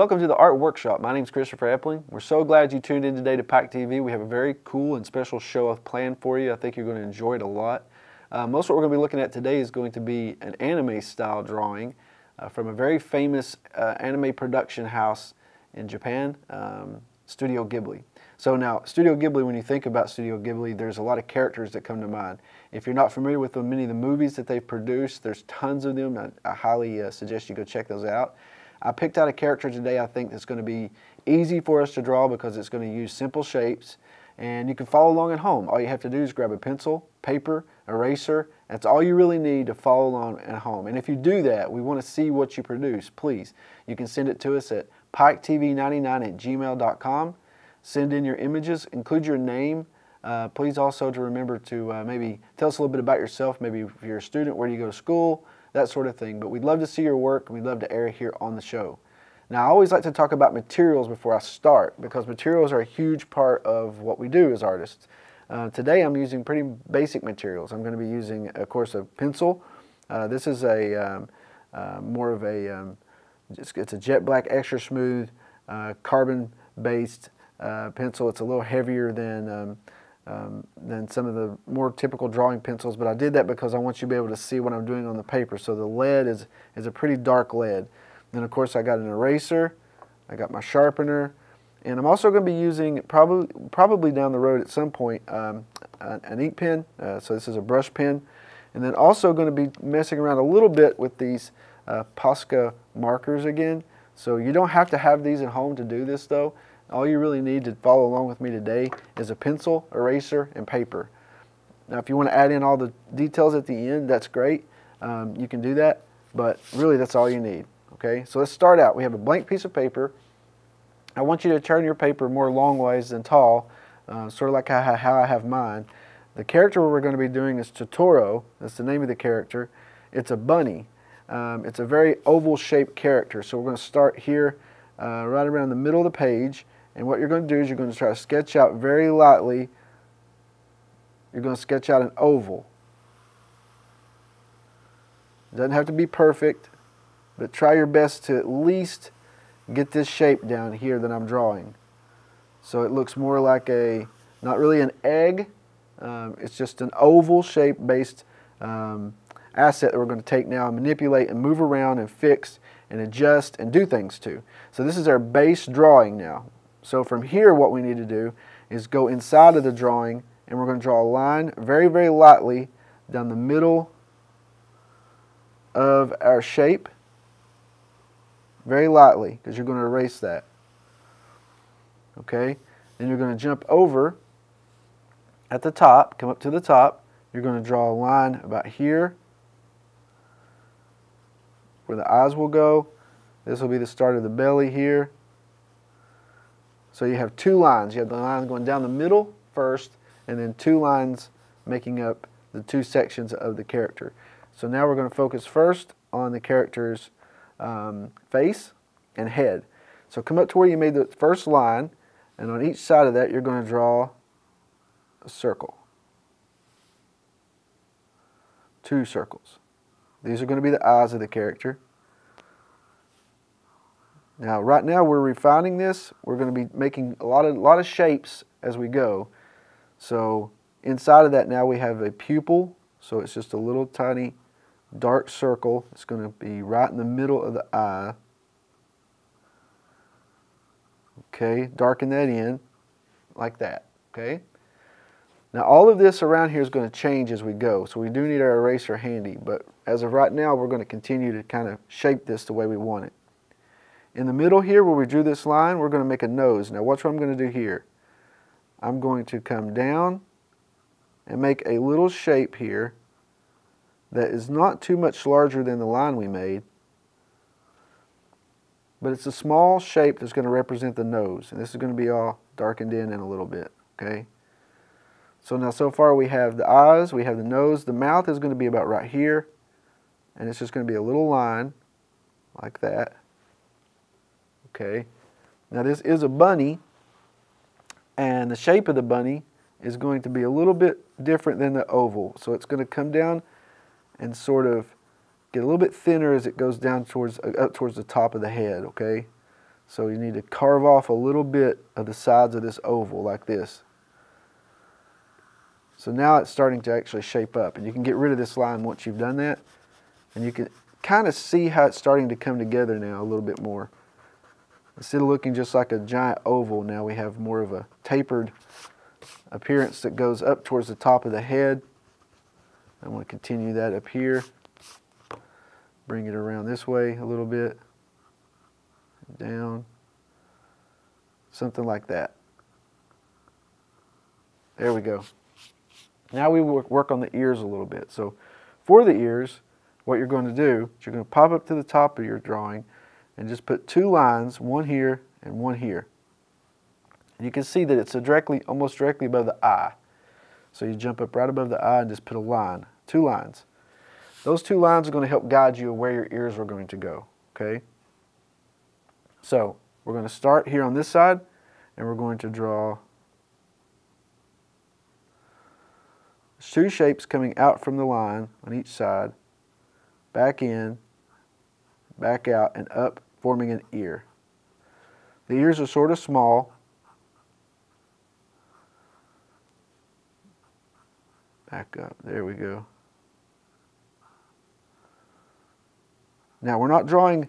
Welcome to the Art Workshop. My name is Christopher Epling. We're so glad you tuned in today to PAC TV. We have a very cool and special show planned for you. I think you're going to enjoy it a lot. Most of what we're going to be looking at today is going to be an anime style drawing from a very famous anime production house in Japan, Studio Ghibli. So now, Studio Ghibli, when you think about Studio Ghibli, there's a lot of characters that come to mind. If you're not familiar with many of the movies that they've produced, there's tons of them. I highly suggest you go check those out. I picked out a character today I think that's going to be easy for us to draw because it's going to use simple shapes, and you can follow along at home. All you have to do is grab a pencil, paper, eraser. That's all you really need to follow along at home. And if you do that, we want to see what you produce. Please, you can send it to us at piketv99@gmail.com. Send in your images, include your name. Please also to remember to maybe tell us a little bit about yourself, maybe if you're a student, where do you go to school, that sort of thing. But we'd love to see your work, and we'd love to air it here on the show. Now, I always like to talk about materials before I start, because materials are a huge part of what we do as artists. Today I'm using pretty basic materials. I'm going to be using, of course, a pencil. This is a more of a, it's a jet black extra smooth carbon-based pencil. It's a little heavier than some of the more typical drawing pencils, but I did that because I want you to be able to see what I'm doing on the paper. So the lead is a pretty dark lead. Then of course I got an eraser, I got my sharpener, and I'm also going to be using probably down the road at some point an ink pen. So this is a brush pen, and then also going to be messing around a little bit with these Posca markers again. So you don't have to have these at home to do this though. All you really need to follow along with me today is a pencil, eraser, and paper. Now if you want to add in all the details at the end, that's great. You can do that, but really that's all you need. Okay, so let's start out. We have a blank piece of paper. I want you to turn your paper more long ways than tall, sort of like how I have mine. The character we're going to be doing is Totoro. That's the name of the character. It's a bunny. It's a very oval shaped character, so we're going to start here right around the middle of the page. And what you're going to do is you're going to try to sketch out very lightly. You're going to sketch out an oval. It doesn't have to be perfect, but try your best to at least get this shape down here that I'm drawing. So it looks more like not really an egg, it's just an oval shape based asset that we're going to take now and manipulate and move around and fix and adjust and do things to. So this is our base drawing now. So from here what we need to do is go inside of the drawing, and we're going to draw a line very, very lightly down the middle of our shape. Very lightly, because you're going to erase that. Okay? Then you're going to jump over at the top, come up to the top. You're going to draw a line about here where the eyes will go. This will be the start of the belly here. So you have two lines. You have the line going down the middle first, and then two lines making up the two sections of the character. So now we're going to focus first on the character's face and head. So come up to where you made the first line, and on each side of that you're going to draw a circle. Two circles. These are going to be the eyes of the character. Now, right now we're refining this. We're going to be making a lot of shapes as we go. So inside of that now we have a pupil. So it's just a little tiny dark circle. It's going to be right in the middle of the eye. Okay, darken that in like that. Okay. Now all of this around here is going to change as we go. So we do need our eraser handy. But as of right now, we're going to continue to kind of shape this the way we want it. In the middle here where we drew this line, we're going to make a nose. Now watch what I'm going to do here. I'm going to come down and make a little shape here that is not too much larger than the line we made, but it's a small shape that's going to represent the nose. And this is going to be all darkened in a little bit. Okay. So now so far we have the eyes, we have the nose, the mouth is going to be about right here, and it's just going to be a little line like that. Okay, now this is a bunny, and the shape of the bunny is going to be a little bit different than the oval. So it's going to come down and sort of get a little bit thinner as it goes down towards up towards the top of the head. Okay, So you need to carve off a little bit of the sides of this oval like this. So now it's starting to actually shape up, and you can get rid of this line once you've done that, and you can kind of see how it's starting to come together now a little bit more. Instead of looking just like a giant oval, now we have more of a tapered appearance that goes up towards the top of the head. I want to continue that up here. Bring it around this way a little bit. Down. Something like that. There we go. Now we work on the ears a little bit. So for the ears, what you're going to do is you're going to pop up to the top of your drawing and just put two lines, one here and one here. And you can see that it's almost directly above the eye. So you jump up right above the eye and just put a line, two lines. Those two lines are going to help guide you where your ears are going to go, okay? So we're going to start here on this side, and we're going to draw two shapes coming out from the line on each side, back in, back out, and up, forming an ear. The ears are sort of small. Back up, there we go. Now we're not drawing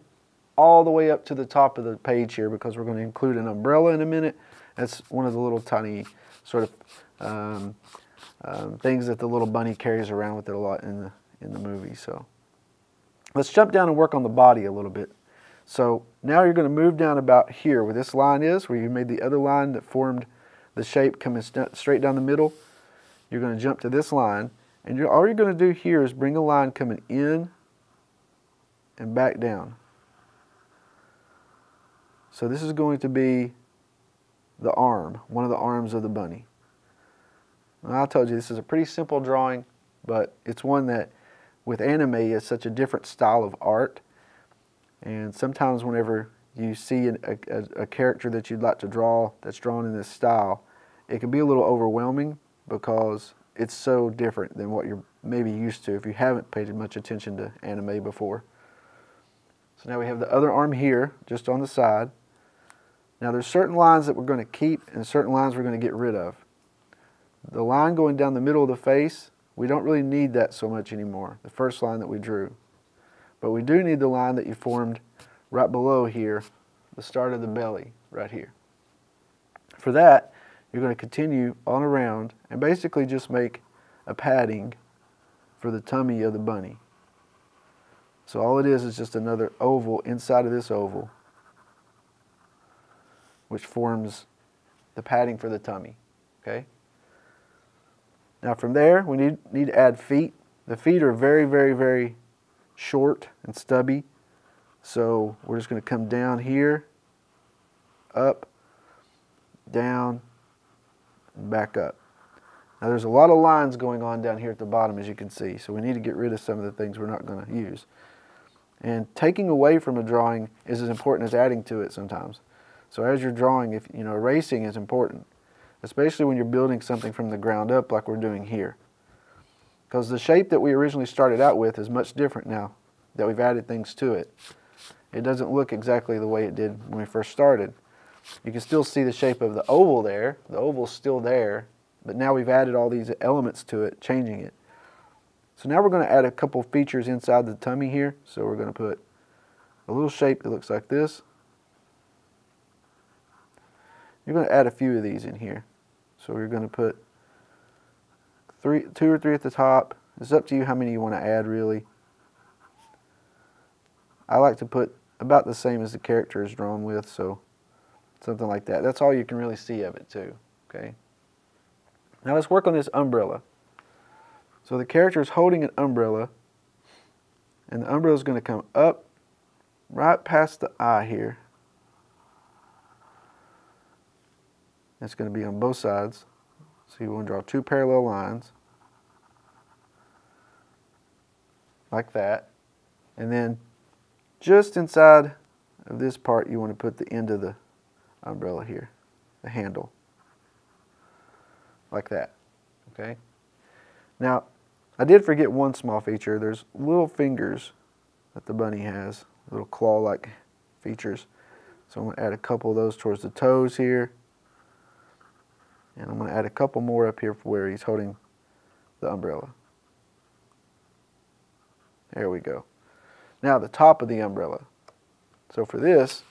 all the way up to the top of the page here because we're going to include an umbrella in a minute. That's one of the little tiny sort of things that the little bunny carries around with it a lot in the movie. So let's jump down and work on the body a little bit. So now you're going to move down about here where this line is, where you made the other line that formed the shape coming straight down the middle. You're going to jump to this line, and all you're going to do here is bring a line coming in and back down. So this is going to be the arm, one of the arms of the bunny. Now, I told you this is a pretty simple drawing, but it's one that with anime is such a different style of art. And sometimes whenever you see a character that you'd like to draw that's drawn in this style, it can be a little overwhelming because it's so different than what you're maybe used to if you haven't paid much attention to anime before. So now we have the other arm here, just on the side. Now there's certain lines that we're going to keep and certain lines we're going to get rid of. The line going down the middle of the face, we don't really need that so much anymore, the first line that we drew. But we do need the line that you formed right below here, the start of the belly, right here. For that, you're going to continue on around and basically just make a padding for the tummy of the bunny. So all it is just another oval inside of this oval, which forms the padding for the tummy, okay? Now from there, we need to add feet. The feet are very, very, very short and stubby. So we're just going to come down here, up, down, and back up. Now there's a lot of lines going on down here at the bottom, as you can see. So we need to get rid of some of the things we're not going to use. And taking away from a drawing is as important as adding to it sometimes. So as you're drawing, erasing is important, especially when you're building something from the ground up like we're doing here. Because the shape that we originally started out with is much different now that we've added things to it. It doesn't look exactly the way it did when we first started. You can still see the shape of the oval there. The oval's still there, but now we've added all these elements to it, changing it. So now we're going to add a couple features inside the tummy here. So we're going to put a little shape that looks like this. You're going to add a few of these in here. So we're going to put two or three at the top. It's up to you how many you want to add, really. I like to put about the same as the character is drawn with, so something like that. That's all you can really see of it too, okay? Now let's work on this umbrella. So the character is holding an umbrella, and the umbrella is going to come up right past the eye here. It's going to be on both sides. So you want to draw two parallel lines, like that. And then just inside of this part, you want to put the end of the umbrella here, the handle, like that, okay? Now, I did forget one small feature. There's little fingers that the bunny has, little claw-like features. So I'm going to add a couple of those towards the toes here. And I'm going to add a couple more up here for where he's holding the umbrella. There we go. Now the top of the umbrella. So for this,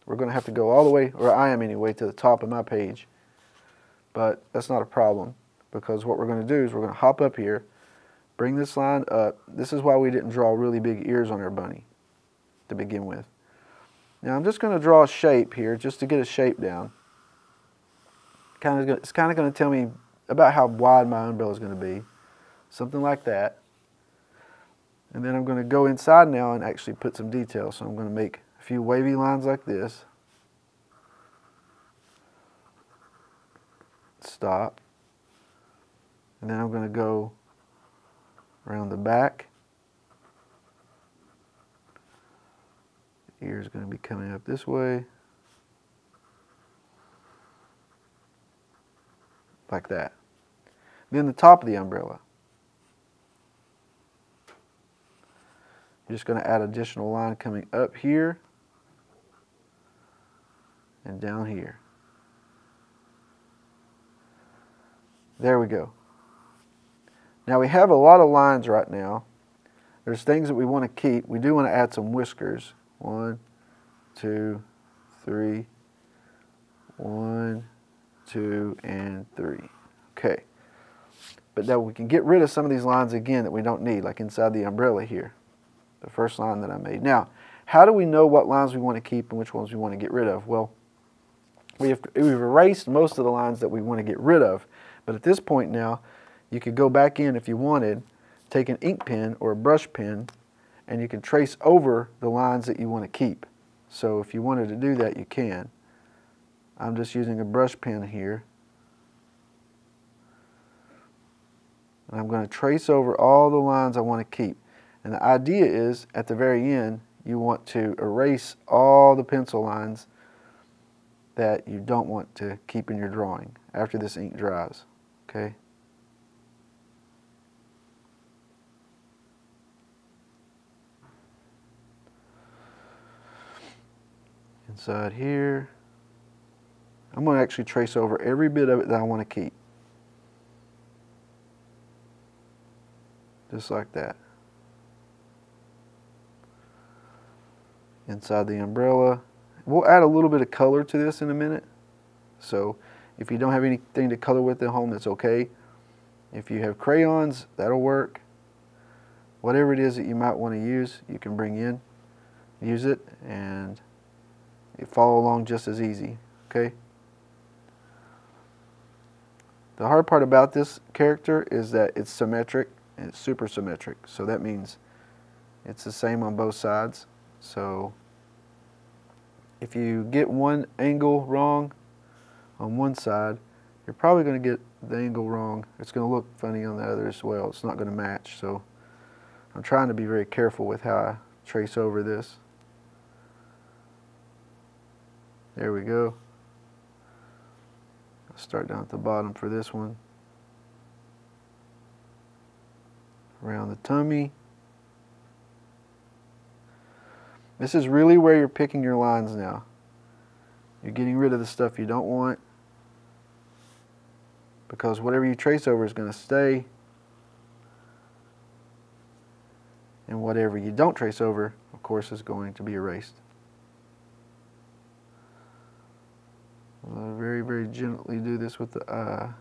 we're going to have to go all the way, or I am anyway, to the top of my page. But that's not a problem, because what we're going to do is we're going to hop up here, bring this line up. This is why we didn't draw really big ears on our bunny to begin with. Now I'm just going to draw a shape here just to get a shape down. It's kind of going to tell me about how wide my umbrella is going to be. Something like that. And then I'm going to go inside now and actually put some detail. So I'm going to make a few wavy lines like this. Stop. And then I'm going to go around the back. The ear is going to be coming up this way. Like that. Then the top of the umbrella. You're just going to add additional line coming up here and down here. There we go. Now we have a lot of lines right now. There's things that we want to keep. We do want to add some whiskers. 1, 2, 3. 1, 2, and 3. Okay. But now we can get rid of some of these lines again that we don't need, like inside the umbrella here. The first line that I made. Now, how do we know what lines we want to keep and which ones we want to get rid of? Well, we've erased most of the lines that we want to get rid of. But at this point now, you could go back in if you wanted, take an ink pen or a brush pen, and you can trace over the lines that you want to keep. So if you wanted to do that, you can. I'm just using a brush pen here. And I'm going to trace over all the lines I want to keep. And the idea is, at the very end, you want to erase all the pencil lines that you don't want to keep in your drawing after this ink dries. Okay? Inside here, I'm going to actually trace over every bit of it that I want to keep. Just like that. Inside the umbrella. We'll add a little bit of color to this in a minute. So if you don't have anything to color with at home, that's okay. If you have crayons, that'll work. Whatever it is that you might want to use, you can bring in, use it, and you follow along just as easy. Okay? The hard part about this character is that it's symmetric and it's super symmetric. So that means it's the same on both sides. So if you get one angle wrong on one side, you're probably going to get the angle wrong. It's going to look funny on the other as well. It's not going to match. So I'm trying to be very careful with how I trace over this. There we go. I'll start down at the bottom for this one. Around the tummy. This is really where you're picking your lines now. You're getting rid of the stuff you don't want, because whatever you trace over is going to stay, and whatever you don't trace over, of course, is going to be erased. I'll very, very gently do this with the eye.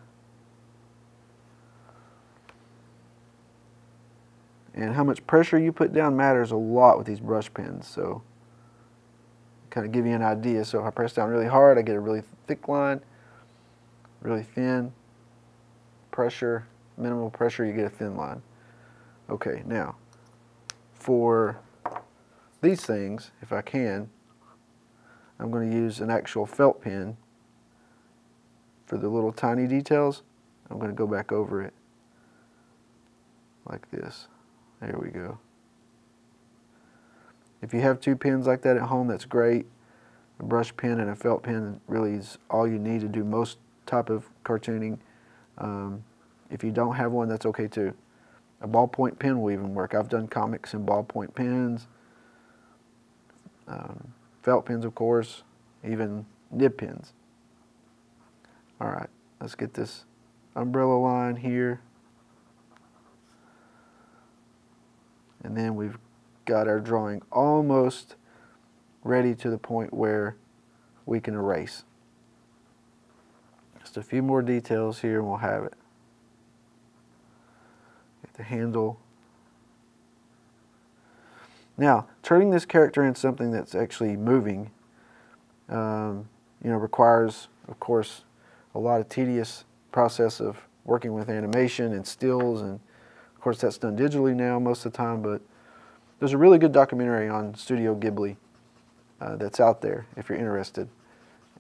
And how much pressure you put down matters a lot with these brush pens. So, kind of give you an idea. So if I press down really hard, I get a really thick line. Really thin. Pressure, minimal pressure, you get a thin line. Okay, now, for these things, if I can, I'm going to use an actual felt pen for the little tiny details. I'm going to go back over it like this. There we go. If you have two pens like that at home, that's great. A brush pen and a felt pen really is all you need to do most type of cartooning. If you don't have one, that's okay too. A ballpoint pen will even work. I've done comics in ballpoint pens. Felt pens, of course. even nib pins. All right, let's get this umbrella line here. And then we've got our drawing almost ready to the point where we can erase. Just a few more details here and we'll have it. Get the handle. Now, turning this character into something that's actually moving, requires, of course, a lot of tedious process of working with animation and stills, and of course that's done digitally now most of the time, but there's a really good documentary on Studio Ghibli that's out there if you're interested,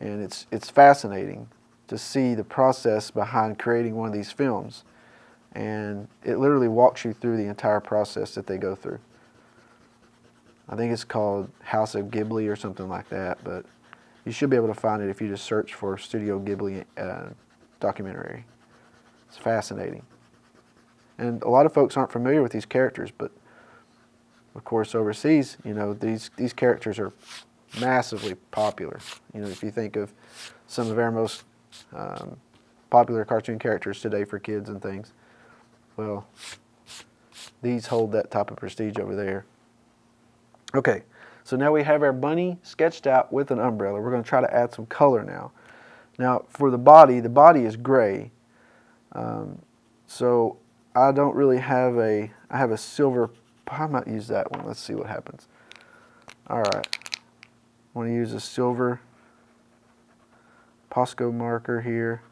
and it's fascinating to see the process behind creating one of these films, and it literally walks you through the entire process that they go through. I think it's called House of Ghibli or something like that, but you should be able to find it if you just search for Studio Ghibli documentary. It's fascinating. And a lot of folks aren't familiar with these characters, but of course overseas, these characters are massively popular. If you think of some of our most popular cartoon characters today for kids and things, well, these hold that type of prestige over there. Okay, so now we have our bunny sketched out with an umbrella. We're going to try to add some color now. Now for the body is gray. So I don't really have I have a silver, I might use that one. Let's see what happens. All right, I want to use a silver Posco marker here.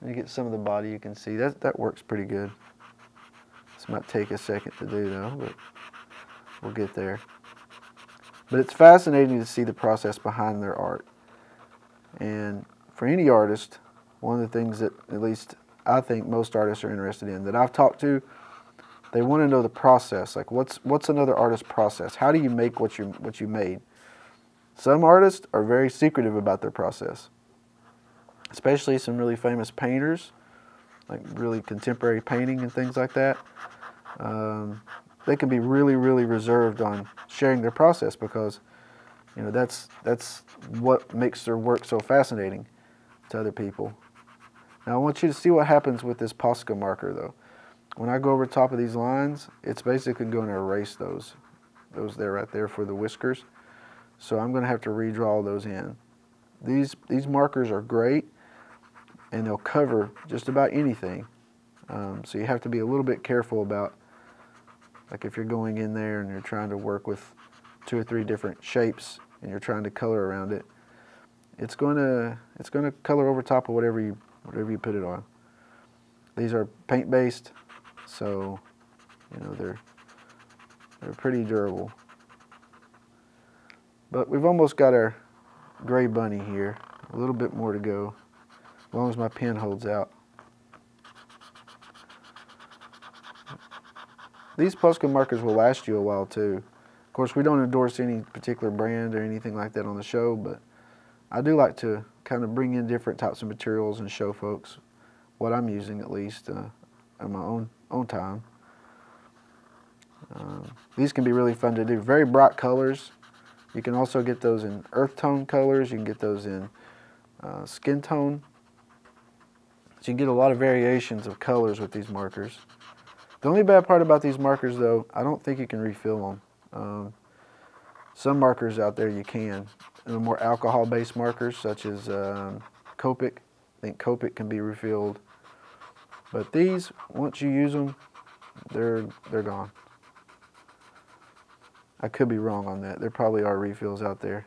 And you get some of the body, you can see that works pretty good. This might take a second to do though, but we'll get there. But it's fascinating to see the process behind their art. And for any artist, one of the things that at least I think most artists are interested in, that I've talked to, they want to know the process. Like what's another artist's process? How do you make what you made? Some artists are very secretive about their process, especially some really famous painters, like really contemporary painting and things like that. They can be really, really reserved on sharing their process because, that's what makes their work so fascinating to other people. Now I want you to see what happens with this Posca marker though. When I go over the top of these lines, it's basically going to erase those there right there for the whiskers. So I'm going to have to redraw those in. These markers are great and they'll cover just about anything. So you have to be a little bit careful about, like if you're going in there and you're trying to work with 2 or 3 different shapes and you're trying to color around it, it's going to color over top of whatever you put it on. These are paint based, so they're pretty durable. But we've almost got our gray bunny here. A little bit more to go, as long as my pen holds out. These Posca markers will last you a while too. Of course, we don't endorse any particular brand or anything like that on the show, but I do like to kind of bring in different types of materials and show folks what I'm using, at least at my own time. These can be really fun to do. Very bright colors. You can also get those in earth tone colors. You can get those in skin tone. So you can get a lot of variations of colors with these markers. The only bad part about these markers though, I don't think you can refill them. Some markers out there you can. And the more alcohol based markers such as Copic, I think Copic can be refilled. But these, once you use them, they're gone. I could be wrong on that. There probably are refills out there.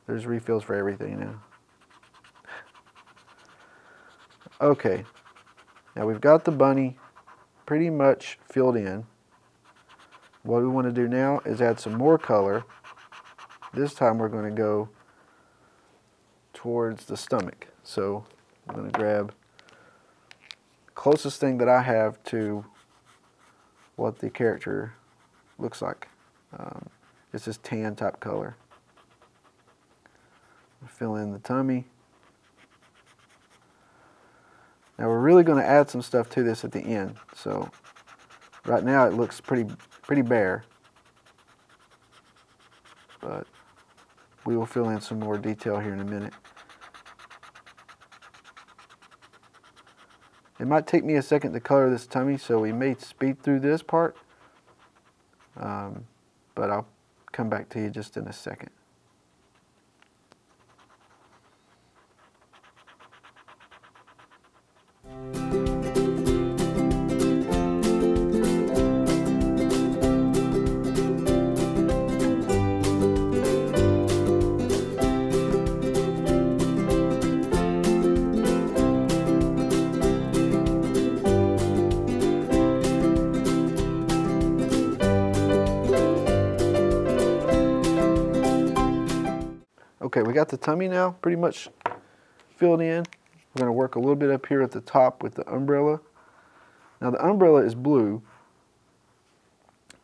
There's refills for everything now. Okay, now we've got the bunny pretty much filled in. What we want to do now is add some more color. This time we're going to go towards the stomach. So I'm going to grab the closest thing that I have to what the character looks like. It's this tan type color. Fill in the tummy. Now we're really going to add some stuff to this at the end. So right now it looks pretty bare. but we will fill in some more detail here in a minute. It might take me a second to color this tummy, so we may speed through this part, but I'll come back to you just in a second. Okay, we got the tummy now pretty much filled in. We're going to work a little bit up here at the top with the umbrella. Now the umbrella is blue.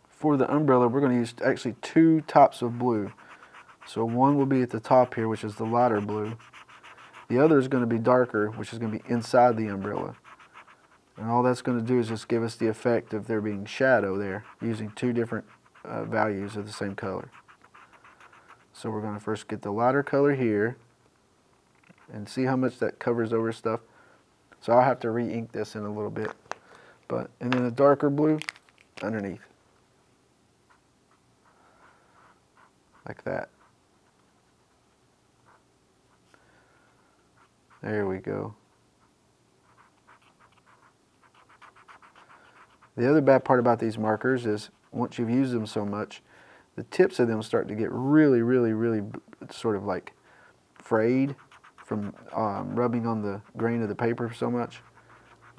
For the umbrella, we're going to use actually two tops of blue. So one will be at the top here, which is the lighter blue. The other is going to be darker, which is going to be inside the umbrella. And all that's going to do is just give us the effect of there being shadow there, using two different values of the same color. So we're going to first get the lighter color here and see how much that covers over stuff. So I'll have to re-ink this in a little bit. And then a darker blue underneath. Like that. There we go. The other bad part about these markers is once you've used them so much, the tips of them start to get really, really, really sort of like frayed from rubbing on the grain of the paper so much,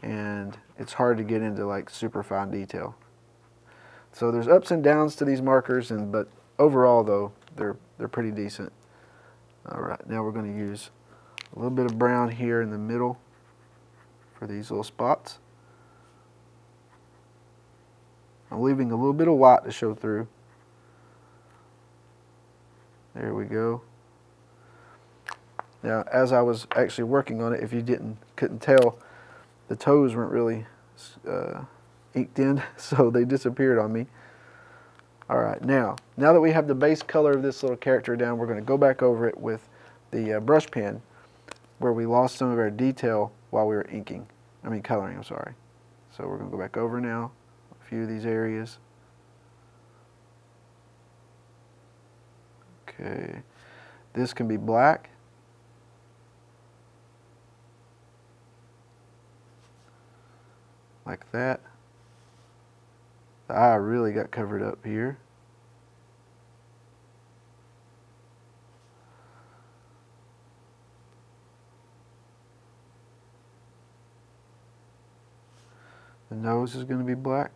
and it's hard to get into like super fine detail. So there's ups and downs to these markers, but overall though they're pretty decent. All right, now we're going to use a little bit of brown here in the middle for these little spots. I'm leaving a little bit of white to show through. There we go. Now, as I was actually working on it, if you couldn't tell, the toes weren't really inked in, so they disappeared on me. All right, now that we have the base color of this little character down, we're going to go back over it with the brush pen, where we lost some of our detail while we were coloring, I'm sorry. So we're going to go back over now, a few of these areas. Okay, this can be black. Like that. The eye really got covered up here. The nose is going to be black.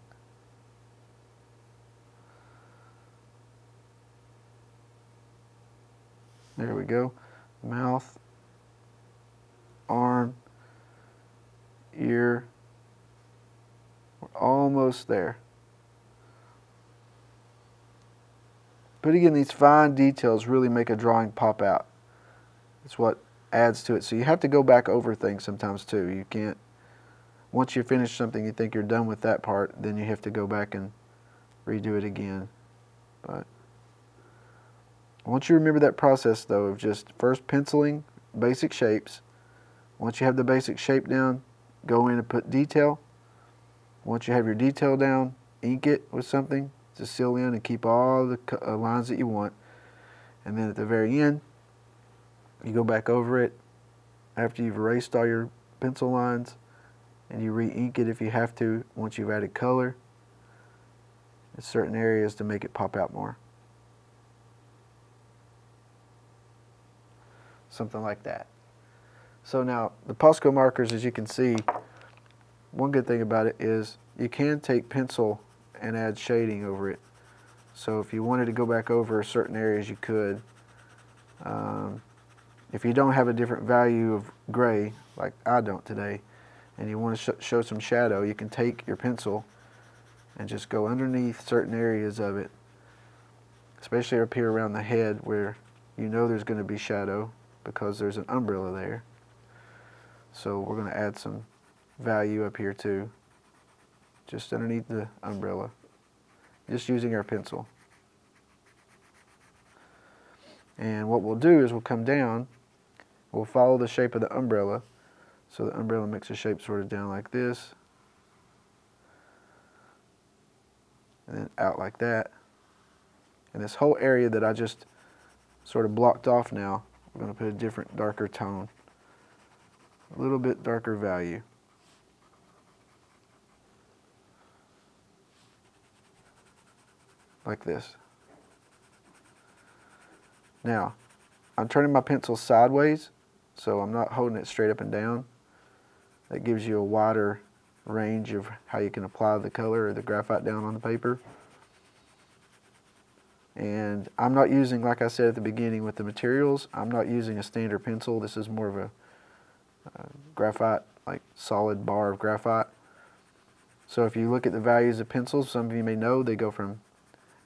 There we go. Mouth, arm, ear. We're almost there. Putting in these fine details really make a drawing pop out. It's what adds to it. So you have to go back over things sometimes too. You can't, once you finish something you think you're done with that part, then you have to go back and redo it again. But once you remember that process though of just first penciling basic shapes, once you have the basic shape down, go in and put detail. Once you have your detail down, ink it with something to seal in and keep all the lines that you want. And then at the very end, you go back over it after you've erased all your pencil lines, and you re-ink it if you have to once you've added color in certain areas to make it pop out more. Something like that. So now the Posco markers, as you can see, one good thing about it is you can take pencil and add shading over it. So if you wanted to go back over certain areas, you could. If you don't have a different value of gray, like I don't today, and you want to show some shadow, you can take your pencil and just go underneath certain areas of it, especially up here around the head where you know there's going to be shadow because there's an umbrella there. So we're going to add some value up here too, just underneath the umbrella, just using our pencil. And what we'll do is we'll come down, we'll follow the shape of the umbrella. So the umbrella makes a shape sort of down like this, and then out like that. And this whole area that I just sort of blocked off now, we're going to put a different, darker tone. A little bit darker value. Like this. Now, I'm turning my pencil sideways, so I'm not holding it straight up and down. That gives you a wider range of how you can apply the color or the graphite down on the paper. And I'm not using, like I said at the beginning with the materials, I'm not using a standard pencil. This is more of a graphite, like solid bar of graphite. So if you look at the values of pencils, some of you may know they go from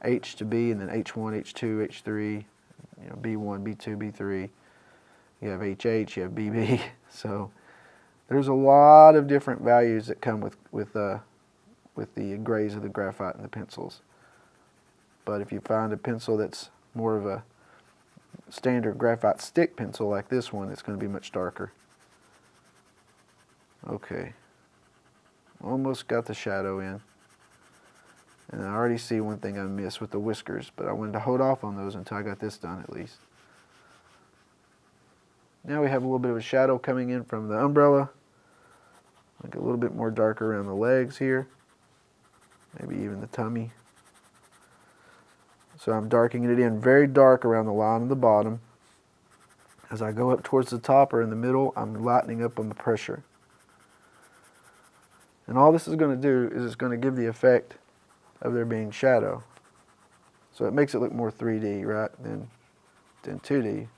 H to B, and then H1, H2, H3, B1, B2, B3. You have HH, you have BB. So there's a lot of different values that come with the grays of the graphite and the pencils. But if you find a pencil that's more of a standard graphite stick pencil like this one, it's going to be much darker. Okay, almost got the shadow in. And I already see one thing I missed with the whiskers, but I wanted to hold off on those until I got this done at least. Now we have a little bit of a shadow coming in from the umbrella. Like a little bit more darker around the legs here. Maybe even the tummy. So I'm darkening it in very dark around the line of the bottom. As I go up towards the top or in the middle, I'm lightening up on the pressure. And all this is going to do is it's going to give the effect of there being shadow. So it makes it look more 3D, right, than 2D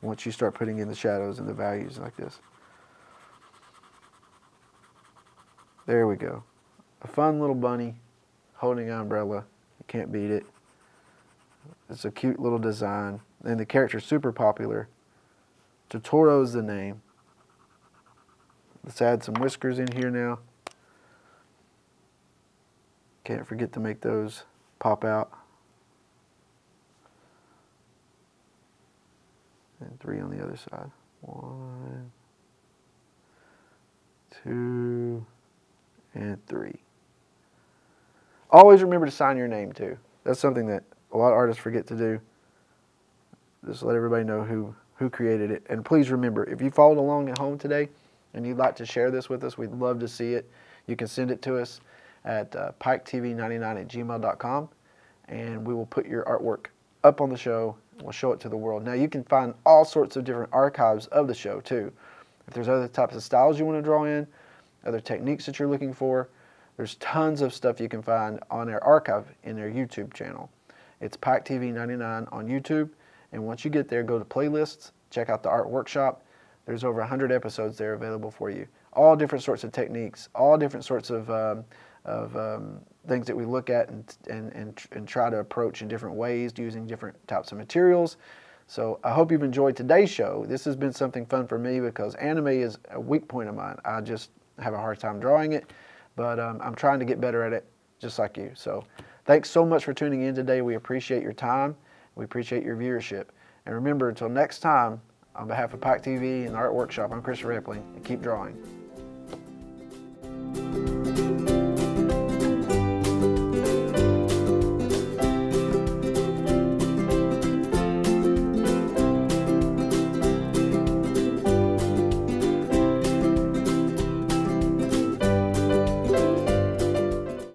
once you start putting in the shadows and the values like this. There we go. A fun little bunny holding an umbrella. You can't beat it. It's a cute little design. And the character's super popular. Totoro's the name. Let's add some whiskers in here now. Can't forget to make those pop out. And 3 on the other side. 1, 2, and 3. Always remember to sign your name too. That's something that a lot of artists forget to do. Just let everybody know who created it. And please remember, if you followed along at home today and you'd like to share this with us, we'd love to see it. You can send it to us at piketv99@gmail.com, and we will put your artwork up on the show. We'll show it to the world. Now you can find all sorts of different archives of the show too. If there's other types of styles you want to draw in, other techniques that you're looking for, there's tons of stuff you can find on our archive in our YouTube channel. It's piketv99 on YouTube, and once you get there, go to playlists, check out the art workshop. There's over 100 episodes there available for you. All different sorts of techniques, all different sorts of things that we look at and try to approach in different ways using different types of materials. So I hope you've enjoyed today's show. This has been something fun for me because anime is a weak point of mine. I just have a hard time drawing it, but I'm trying to get better at it just like you. So thanks so much for tuning in today. We appreciate your time. We appreciate your viewership. And remember, until next time, on behalf of Pike TV and the Art Workshop, I'm Christopher Epling, and keep drawing.